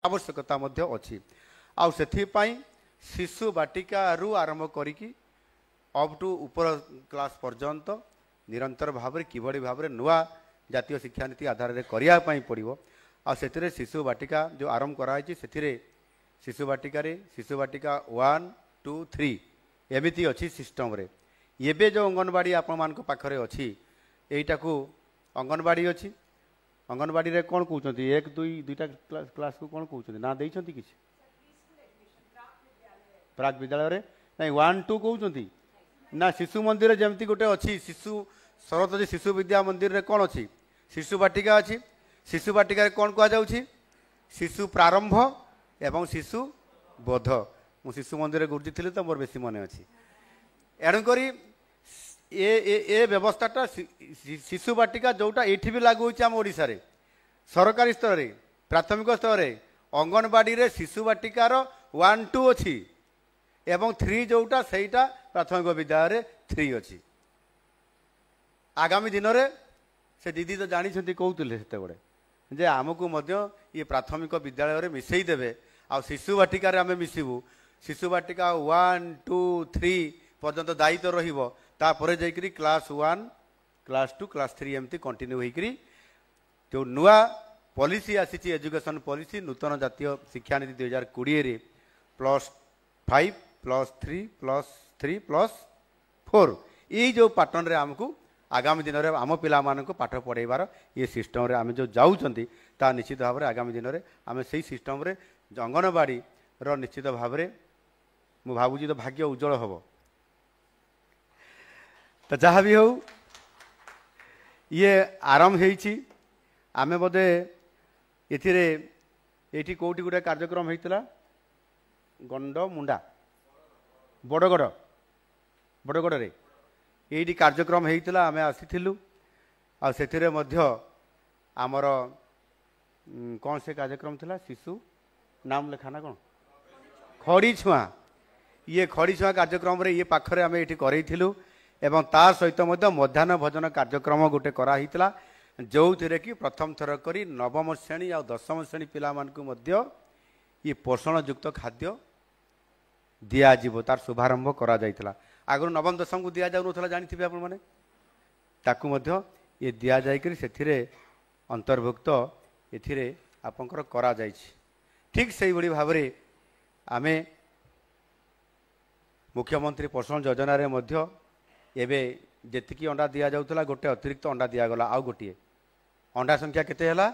आवश्यकता अच्छी आउ से शिशु बाटिका आरंभ करिकी अप टू ऊपर क्लास पर्यंत निरंतर भाव में किभली भाव में नुआ जातीय शिक्षा नीति आधार में करने पड़ो आ से शिशु बाटिका जो आरंभ कराई से शिशु बाटिका 1 2 3 एमती अच्छी सिस्टम रे एबे जो अंगनवाड़ी आपण मान पाखरे अच्छी एटा को अंगनवाड़ी अच्छी अंगनवाड़ी रे कौन कहते 1 2 दुईटा क्लास को कौन कहते ना देइछंती किछि प्राक विद्यालय रे नहीं 1 2 कहते ना शिशु मंदिर जमती गोटे अच्छी शिशु सरस्वती शिशु विद्या मंदिर रे कौन अच्छी शिशु बाटिका अच्छी शिशु बाटिका रे कौन कह जाउछि शिशु प्रारंभ एवं शिशु बोध मु शिशु मंदिर गुरुजी थी तो मोर बेसी मन अच्छी एणुक ए व्यवस्थाटा शिशु बाटिका जोटा ये भी लागू होम ओडिशा रे सरकारी स्तर रे प्राथमिक स्तर रे अंगनवाड़ी रे शिशु बाटिकार 1 2 अच्छी एवं 3 जोटा सेटा प्राथमिक विद्यालय 3 अच्छी आगामी दिन में से दीदी तो जानी कहते से जे आमको ये प्राथमिक विद्यालय में मिसई देवे आ शिशु बाटिका आम मिसबू शिशु बाटिका 1 2 3 पर्यंत दायित्व रहीपर जाकि क्लास 1 क्लास 2 क्लास 3 एमती कंटिन्यू होकरी जो नुआ पॉलिसी आसी एजुकेशन पॉलिसी नूतन जातीय शिक्षा नीति 2020 +5 +3 +4 ये जो पैटर्न रे आमको आगामी दिन में आम पिला पाठ पढ़ेबार ये सिस्टम रे आम जो जाऊँगी ता निश्चित भाव में आगामी दिन में आम से सिस्टम रे अंगनवाड़ी रो निश्चित भाव में मु भावुची तो भाग्य उज्जवल हम तो जहाँ भी हो ये आरंभ होती आम बोधे ये कौटी गोटे कार्यक्रम होता गंड मुंडा बड़गड़ रे ये कार्यक्रम होता आम आसीलु आमर कौन से कार्यक्रम थिला शिशु नाम लेखा ना कौन खड़ी छुआ ये खड़ी छुआ कार्यक्रम रे ये पाखरे आम ये करूँ एवं ता सहित मध्याह्न भोजन कार्यक्रम गोटे कराइला जो थे कि प्रथम थर करी नवम श्रेणी आ 10म श्रेणी पिला ये पोषण युक्त खाद्य दिज्व तार शुभारंभ करा जाइतिला आगु नवम 10म को दि जाऊला जानते आप ये दि जाकर से अंतर्भुक्त ये आपंकर करा जाइछि ठीक से ही भाव में आम मुख्यमंत्री पोषण योजना रे मध्य एबे जेतिकी अंडा दि जाउतला गोटे अतिरिक्त अंडा दिगला आउ गोटे अंडा संख्या केते हला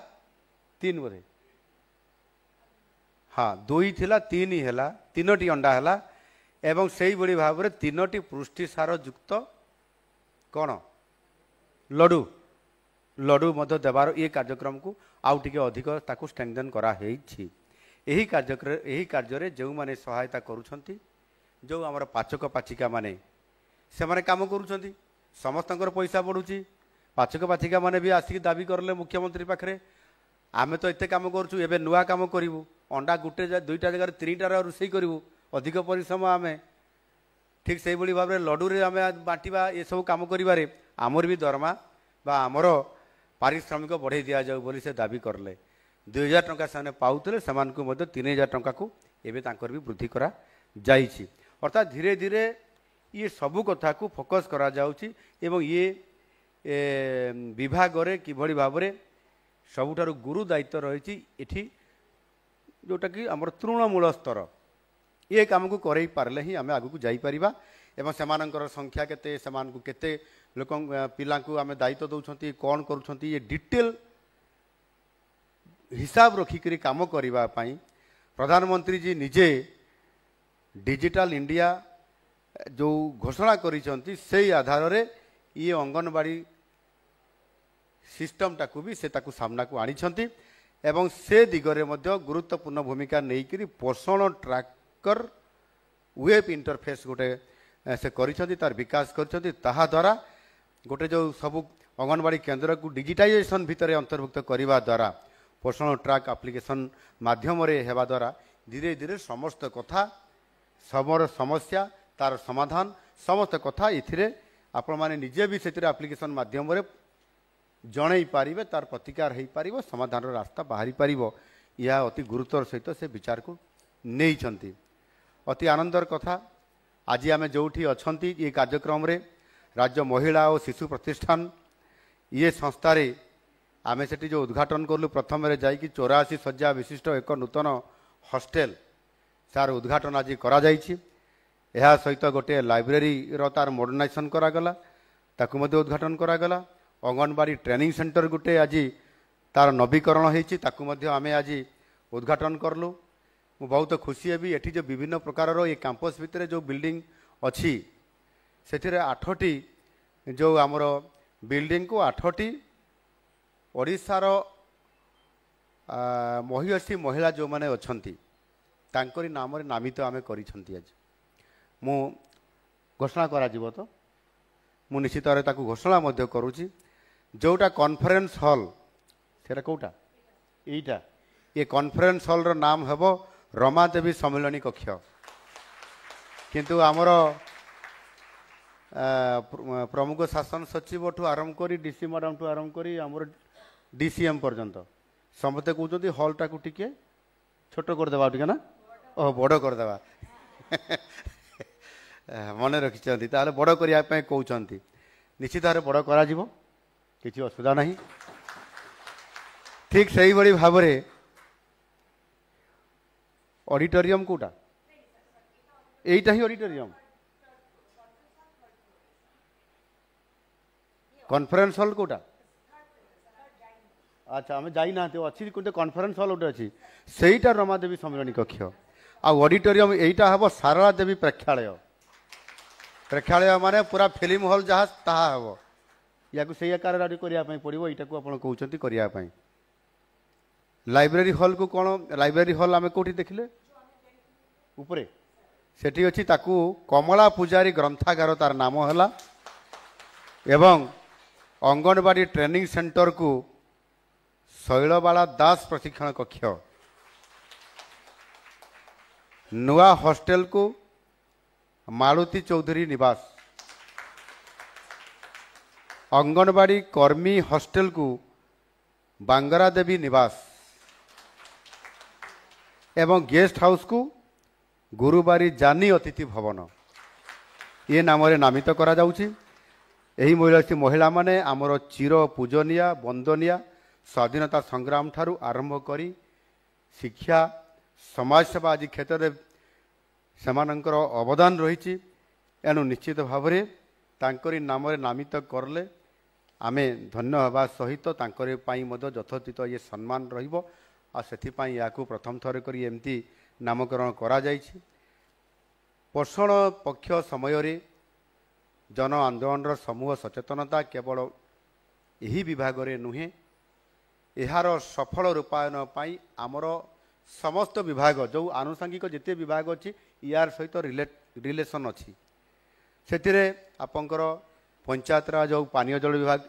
3 बोधे हाँ 2 थिला 3 हैला 3टी अंडा हैला एवं से ही भाव में 3टी पुष्टिसार युक्त कौन लडू लडू मध्य देवार ये कार्यक्रम को आउ टिके अधिक ताकू स्ट्रेंथन करा हेछि एही कार्य जो माने सहायता करूछंती जो आमर पाचक पाचिका माने से माने काम करूछंती समस्तंकर पैसा बढ़ुची पाचक पाचिका माने भी आसिक दाबी करले मुख्यमंत्री पाखरे आमे तो एते काम करूछु एबे नुआ काम करिवु अंडा गुटे 2टा जगह 3टार रोषेई करिवु अधिक परिश्रम आमे ठीक से भाव में लडू रे आमे बांटिबा ये सब काम करिबारे आमर भी दरमा बा आमर पारिश्रमिक बढ़े दि जाऊ बोली से दाबी करले 2000 टंका से पाउतले समान को 3000 टंका को एबे तांकर भी वृद्धि करा जाइछि अर्थात धीरे धीरे ये सबू कथा को फोकस करा जाउछि एवं ये विभाग रे किभली भाव में सबुठारु गुरु दायित्व रही एठी जोटा कि आमर तृणमूल स्तर ये काम को करई पारले ही आम आगु जाई परिबा एवं सेमानंकर संख्या केते सेमान को केते लोक पिला को आम दायित्व दउछंती कौन करूछंती ये डिटेल हिसाब रखिक काम करने प्रधानमंत्री जी निजे डिजिटल इंडिया जो घोषणा करिसंती से आधार रे ये अंगनवाड़ी सिस्टम टाकू भी से ताकू सामना को आनिछंती एवं से दिगरे मध्य गुरुत्वपूर्ण भूमिका नेइकरी पोषण ट्रैकर वेब इंटरफेस गोटे से करिसंती तार विकास करिसंती ताहा द्वारा गोटे जो सब अंगनवाड़ी केन्द्र को डिजिटाइजेशन भितर अंतर्भुक्त करने द्वारा पोषण ट्रैक एप्लिकेशन माध्यम रे हेबा द्वारा धीरे धीरे समस्त कथा समर समस्या तार समाधान समस्त कथा इथिरे आपण माने निजे भी से एप्लिकेशन माध्यम रे जणई पारिबे तार प्रतिकार हेई पारिबो समाधान रास्ता बाहरी पारिबो या अति गुरुत्वर सहित से विचार को नहीं। अति आनंदर कथा आज आम जो ये कार्यक्रम रे राज्य महिला और शिशु प्रतिष्ठान ये संस्थार आम से जो उद्घाटन कलु प्रथम जाकि 84 शज्या विशिष्ट एक नूतन हॉस्टेल सार उद्घाटन आज करा सहित गोटे लाइब्रेरी तार मॉडर्नाइजेशन करागला ताकू मध्य उद्घाटन करागला। अंगनवाड़ी ट्रेनिंग सेंटर गोटे आज तार नवीकरण होती आम आज उद्घाटन करलु। मु बहुत खुशी हेबी एठी जो विभिन्न प्रकार ये कैंपस भितर जो बिल्डिंग अच्छी से 8टी जो आमर बिल्डिंग को 8टी ओडिशार महिषी महिला जो माने अछंती तांकरी नाम नामित आम करिसंती। आज मु घोषणा करा जीवो तो मु निश्चित रे ताकू घोषणा मध्य करूची जोटा कॉन्फ्रेंस हॉल सेटा कोटा एटा ये कॉन्फ्रेंस हॉल रो नाम हेबो रमादेवी सम्मिलनी कक्ष किंतु आमर प्रमुख शासन सचिव ठू आरंभ करी डीसी मैडम ठू आरंभ करी आमर डीसीएम पर्यंत समस्ते कहते हॉल टाकू टिके छोट करदेवा टिके ना ओह बड़ करदेवा मन रखिंट ताले बड़ करने कहते निश्चित भाव बड़ करा किसी असुविधा नहीं। ठीक से ही भाव में ऑडिटोरियम कोटा एटा ही ऑडिटोरियम कॉन्फ्रेंस हॉल कोटा अच्छा आम जाना अच्छी गोटे कॉन्फ्रेंस हॉल गोटे अच्छी सेटा रमादेवी सम्मिलनी कक्ष ऑडिटोरियम एटा हम सारला देवी प्रेक्षालय प्रेक्षालय माने पूरा फिल्म हॉल जहाँ ताहा हम या से आकार करने पड़ो यहाँ को आप कहते करने लाइब्रेरी हॉल को कौन लाइब्रेरी हॉल आम कौटी देखले उपरे सेठी अच्छी ताकू कमला पूजारी ग्रंथागार तार नाम है एवं अंगनवाड़ी ट्रेनिंग सेंटर को शैलबाला दास प्रशिक्षण कक्ष नुआ हॉस्टेल को मालती चौधरी निवास अंगनवाड़ी कर्मी हॉस्टेल को बांगरा देवी निवास एवं गेस्ट हाउस को गुरुबारी जानी अतिथि भवन ये नाम नामित करा जाउछि। एही महिला माने आमर चिर पूजनिया वंदनिया स्वाधीनता संग्राम ठारू आरंभ करी शिक्षा समाज सेवा आदि क्षेत्र में सेमानंकर अवदान रही एणु निश्चित भाव में तांकरी नाम नामित करले आमे धन्य हवा सहित तांकरे पाई मदो यथोचित ये सम्मान रहिबो आ सेथिपाई याकू प्रथम थर करी एमती नामकरण करा जायछि। पोषण पक्ष समय रे जन आंदोलन समूह सचेतनता केवल यही विभाग रे नुहे यार सफल रूपायन पाई आमर समस्त विभाग जो आनुषंगिक जिते विभाग अच्छी यार सहित रिलेशन अच्छी से आपंकर पंचायत राज जो पानीय जल विभाग